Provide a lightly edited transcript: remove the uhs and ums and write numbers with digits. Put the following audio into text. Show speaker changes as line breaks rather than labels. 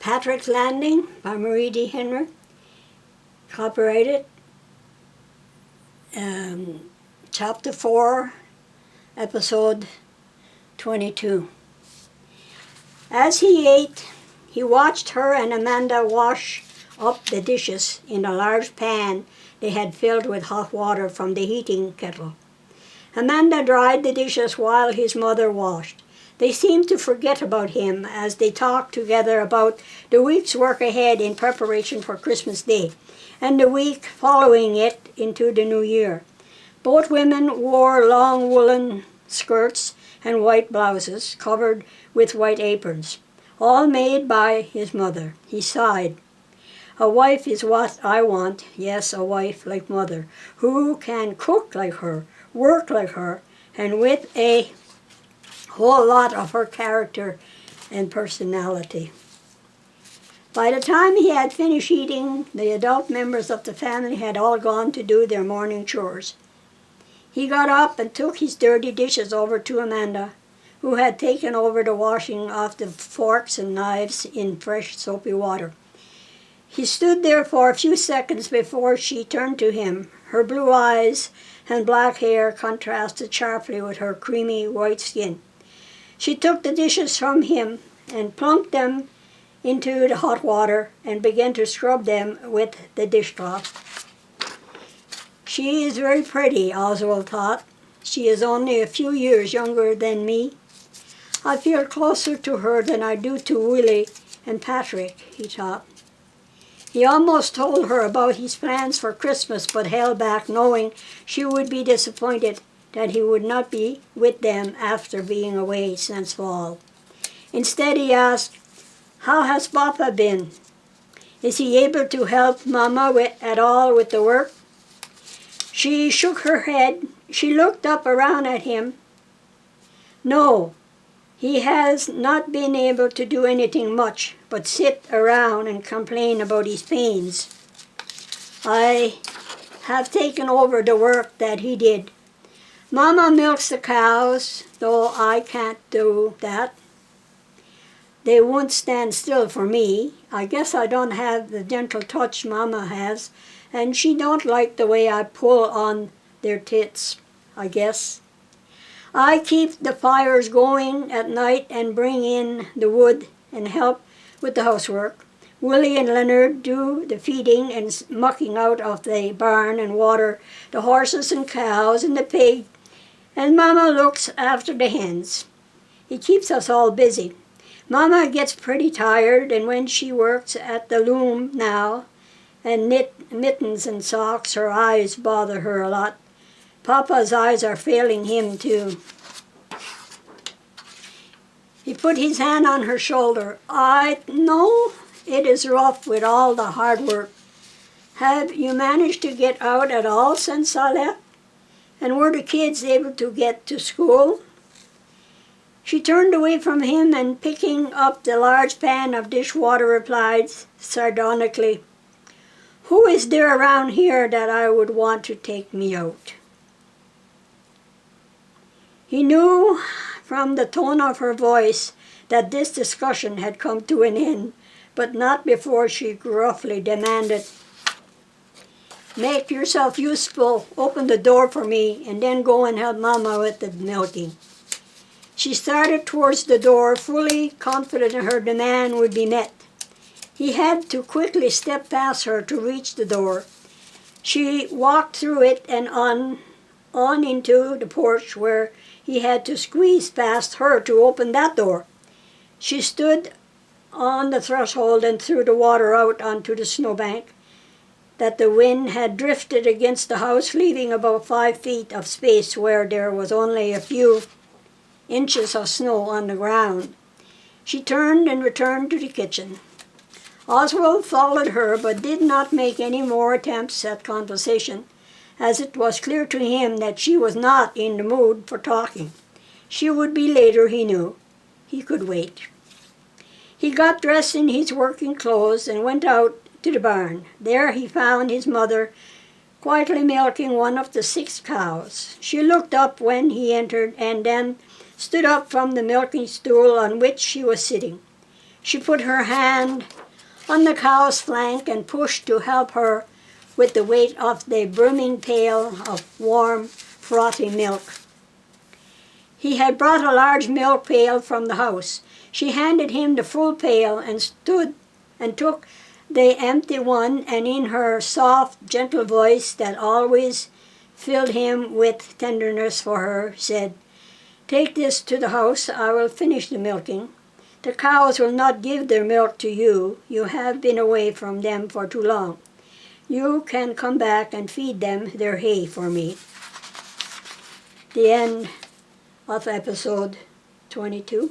Patrick's Landing by Marie D. Henry, copyrighted, Chapter 4, Episode 22. As he ate, he watched her and Amanda wash up the dishes in a large pan they had filled with hot water from the heating kettle. Amanda dried the dishes while his mother washed. They seemed to forget about him as they talked together about the week's work ahead in preparation for Christmas Day and the week following it into the new year. Both women wore long woolen skirts and white blouses covered with white aprons, all made by his mother. He sighed. A wife is what I want, yes, a wife like mother, who can cook like her, work like her, and with a whole lot of her character and personality. By the time he had finished eating, the adult members of the family had all gone to do their morning chores. He got up and took his dirty dishes over to Amanda, who had taken over the washing of the forks and knives in fresh soapy water. He stood there for a few seconds before she turned to him. Her blue eyes and black hair contrasted sharply with her creamy white skin. She took the dishes from him and plunked them into the hot water and began to scrub them with the dishcloth. She is very pretty, Oswald thought. She is only a few years younger than me. I feel closer to her than I do to Willie and Patrick, he thought. He almost told her about his plans for Christmas, but held back, knowing she would be disappointed that he would not be with them after being away since fall. Instead, he asked, "How has Papa been? Is he able to help Mama at all with the work?" She shook her head. She looked up around at him. "No, he has not been able to do anything much but sit around and complain about his pains. I have taken over the work that he did. Mama milks the cows, though I can't do that. They won't stand still for me. I guess I don't have the gentle touch Mama has, and she don't like the way I pull on their tits, I guess. I keep the fires going at night and bring in the wood and help with the housework. Willie and Leonard do the feeding and mucking out of the barn and water the horses and cows and the pig, and Mama looks after the hens. He keeps us all busy. Mama gets pretty tired, and when she works at the loom now and knit mittens and socks, her eyes bother her a lot. Papa's eyes are failing him too." He put his hand on her shoulder. "I know it is rough with all the hard work. Have you managed to get out at all since I left? And were the kids able to get to school?" She turned away from him and, picking up the large pan of dishwater, replied sardonically, "Who is there around here that I would want to take me out?" He knew from the tone of her voice that this discussion had come to an end, but not before she gruffly demanded, "Make yourself useful, open the door for me, and then go and help Mama with the milking." She started towards the door, fully confident her demand would be met. He had to quickly step past her to reach the door. She walked through it and on into the porch, where he had to squeeze past her to open that door. She stood on the threshold and threw the water out onto the snowbank that the wind had drifted against the house, leaving about 5 feet of space where there was only a few inches of snow on the ground. She turned and returned to the kitchen. Oswald followed her, but did not make any more attempts at conversation, as it was clear to him that she was not in the mood for talking. She would be later, he knew. He could wait. He got dressed in his working clothes and went out to the barn. There he found his mother quietly milking one of the 6 cows. She looked up when he entered and then stood up from the milking stool on which she was sitting. She put her hand on the cow's flank and pushed to help her with the weight of the brimming pail of warm, frothy milk. He had brought a large milk pail from the house. She handed him the full pail and stood and took the empty one, and in her soft, gentle voice that always filled him with tenderness for her, said, "Take this to the house. I will finish the milking. The cows will not give their milk to you. You have been away from them for too long. You can come back and feed them their hay for me." The end of episode 22.